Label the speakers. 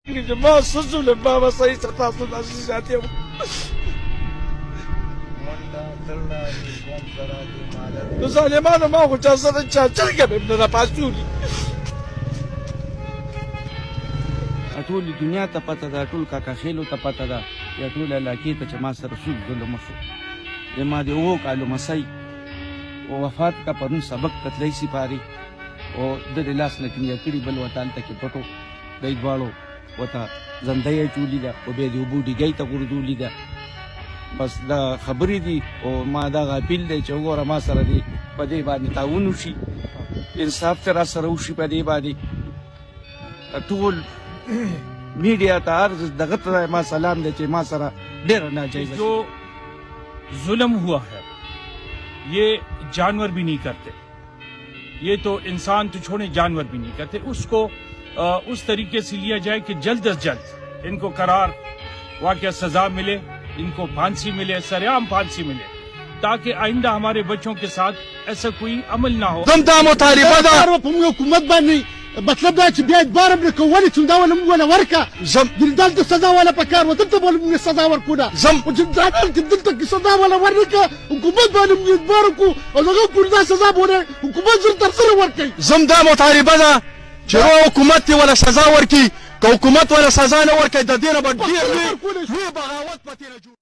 Speaker 1: ما څه ظلم ما به صحیح څه تاسو داسې زیات یم نو ظالمانو ما خو چا سره چا چرګه مې نه راپاڅولي
Speaker 2: ټولې دنیا ته پته ده ټول کاکا خیلو ته پته ده یا ټول علاقې ته چې ما سره څوک ظلم وشو د ما د اوو کالو مسۍ وفات کا پرون سبق کتلی سپاري او د دې لاس نه ټینګه کړي بل ورته هلته کې پټو دی دواړو ورته زنده یې اچولي ده او بیا د اوبو ډیګۍ ته غورځولي ده بس دا خبرې دي او ما دغه اپیل دی چې وګوره ما سره دې په دې باندې تعاون وشي انصاف ته را سره وشي په دې باندې ټول میڈیا ته عرض دغه ته ما سلام دی چې ما سره ډېره ناجایزه
Speaker 3: جو ظلم ہوا ہے یہ جانور بھی نہیں کرتے یہ تو انسان تو چھوڑے جانور بھی نہیں کرتے اس کو اس طریقے سے لیا جائے کہ جلد از جلد ان کو قرار واقعہ سزا ملے ان کو پھانسی ملے سرعام پھانسی ملے تاکہ آئندہ ہمارے بچوں کے ساتھ ایسا کوئی عمل نہ ہو
Speaker 4: دا مطالبه ده حکومت باندې مطلب دا چې بیا اعتبار هم نه کوو ولې چې دا ونه موږ ونه ورکړه دلته سزا والا پکار و دلته به موږ سزا ورکړو نه چې دلته کې سزا والا ورنکړه حکومت باندې موږ اعتبار وکړو او دغه پورې دا سزا به ونه حکومت زر تر سره ورکوي
Speaker 1: زم دا مطالبه ده چې حکومت دې ولا سزا ورکړي که حکومت ولا سزا نه ورکړي د دې نه به ډېر لوی بغاوت په تېره